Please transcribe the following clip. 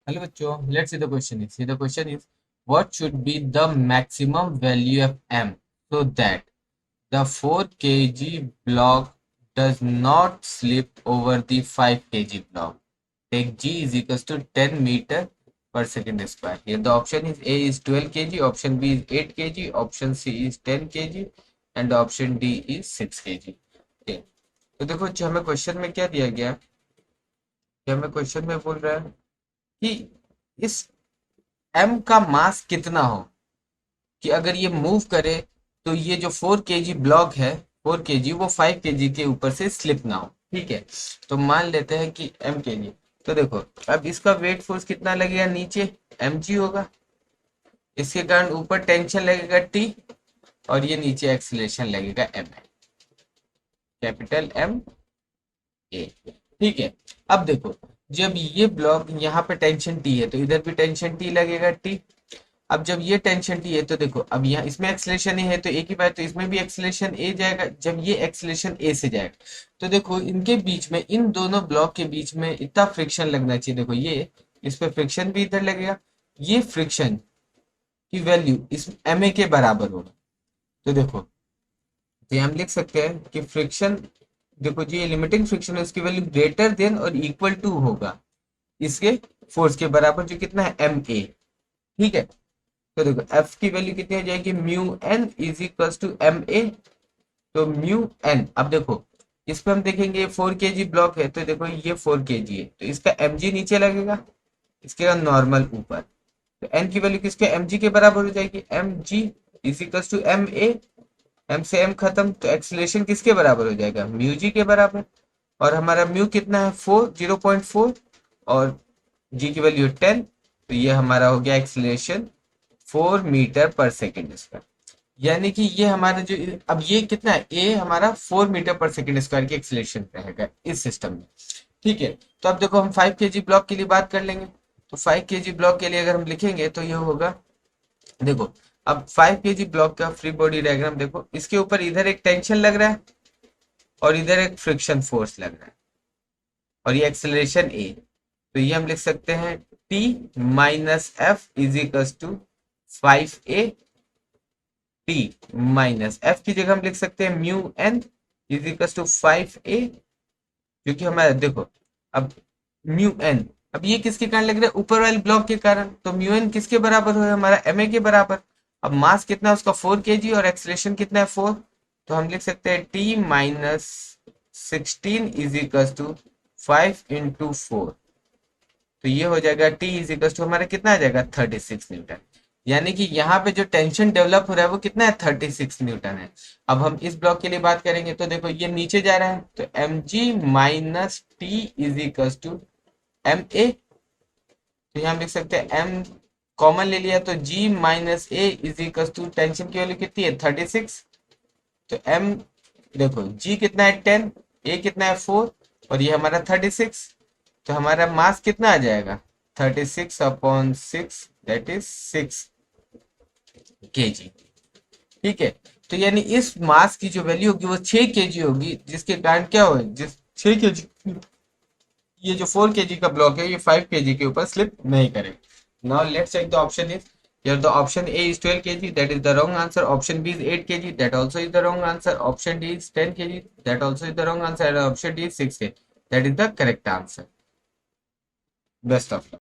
Hello बच्चों, let's see the question is. See the question is, what should be the maximum value of m so that the 4 kg block does not slip over the 5 kg block? Take g is equals to 10 meter per second square. Here the option is A is 12 kg, option B is 8 kg, option C is 10 kg and option D is 6 kg. Okay. तो देखो जो हमें question में क्या दिया गया, कि हमें क्वेश्चन में बोल रहा है कि इस m का मास कितना हो कि अगर ये मूव करे तो ये जो 4 kg ब्लॉक है, 4 kg वो 5 kg के ऊपर से स्लिप ना हो। ठीक है, तो मान लेते हैं कि m kg। तो देखो अब इसका वेट फोर्स कितना लगेगा, नीचे mg होगा, इसके कारण ऊपर टेंशन लगेगा t और ये नीचे एक्सीलरेशन लगेगा m, कैपिटल M ए। ठीक है, अब देखो जब ये ब्लॉक यहाँ पे टेंशन टी है तो इधर भी टेंशन टी लगेगा टी। अब जब ये टेंशन टी है तो देखो अब यहाँ इसमें एक्सलेशन ए है तो एक ही बात, तो इसमें भी एक्सलेशन ए जाएगा। जब ये एक्सलेशन ए से जाएगा तो देखो इनके बीच में, इन दोनों ब्लॉक के बीच में इतना फ्रिक्शन लगना चाहिए। देखो ये इस पे फ्रिक्शन भी इधर लगेगा, ये फ्रिक्शन की वैल्यू इस एम ए के बराबर होगा। तो देखो तो हम लिख सकते हैं कि फ्रिक्शन, देखो जो ये लिमिटिंग फ्रिक्शन है उसकी वैल्यू ग्रेटर देन और इक्वल टू होगा इसके फोर्स के बराबर, जो कितना है एम ए। ठीक है, तो देखो एफ की वैल्यू कितनी हो जाएगी, mu N is equal to M A. तो म्यू एन, अब देखो इस पे हम देखेंगे 4 kg ब्लॉक है तो देखो ये 4 kg है तो इसका एम जी नीचे लगेगा, इसके नॉर्मल ऊपर। तो एन की वैल्यू किसके एम जी के बराबर हो जाएगी, M G is equal to M A. M से एम खत्म तो एक्सीलरेशन किसके बराबर हो जाएगा, म्यू जी के बराबर। और हमारा म्यू कितना है 0.4 और जी की वैल्यू 10, तो ये हमारा हो गया एक्सीलरेशन 4 मीटर पर सेकेंड स्क्वायर। यानी कि ये हमारा जो, अब ये कितना है, ए हमारा 4 मीटर पर सेकेंड स्क्वायर की एक्सीलरेशन रहेगा इस सिस्टम में। ठीक है, तो अब देखो हम 5 kg ब्लॉक के लिए बात कर लेंगे। तो 5 kg ब्लॉक के लिए अगर हम लिखेंगे तो ये होगा, देखो अब 5 kg ब्लॉक का फ्री बॉडी डायग्राम देखो, इसके ऊपर इधर एक टेंशन लग रहा है और इधर एक फ्रिक्शन फोर्स लग रहा है और ये एक्सेलरेशन ए। तो ये हम लिख सकते हैं T minus F is equal to 5a। T minus F की जगह हम लिख सकते हैं mu N is equal to 5a, क्योंकि हमारा देखो अब म्यू एन, अब ये किसके कारण लग रहा है, ऊपर वाले ब्लॉक के कारण। तो म्यू एन किसके बराबर हो, हमारा एम ए के बराबर। अब मास कितना है उसका 4 kg और एक्सलेशन कितना है 4, तो हम लिख सकते हैं T minus 16 is equal to 5 × 4। तो ये हो जाएगा टी इज इक्वल टू हमारा कितना आ जाएगा 36 न्यूटन। यानी कि यहाँ पे जो टेंशन डेवलप हो रहा है वो कितना है 36 न्यूटन है। अब हम इस ब्लॉक के लिए बात करेंगे तो देखो ये नीचे जा रहा है तो M G minus T is equal to M A. तो यहाँ हम लिख सकते हैं एम कॉमन ले लिया तो g minus a is equal to, tension की वैल्यू कितनी है 36, तो एम देखो जी कितना है 10, ए कितना है 4 और ये हमारा 36। तो हमारा मास कितना आ जाएगा 36/6, दैट इज 6 kg। ठीक है, तो यानी इस मास की जो वैल्यू होगी वो 6 kg होगी, जिसके कारण क्या हो, जिस 6 kg, ये जो 4 kg का ब्लॉक है ये 5 kg के ऊपर स्लिप नहीं करेगा। Now let's check the option is, here the option A is 12 kg, that is the wrong answer. Option B is 8 kg, that also is the wrong answer. Option D is 10 kg, that also is the wrong answer. And option D is 6 kg, that is the correct answer. Best of luck.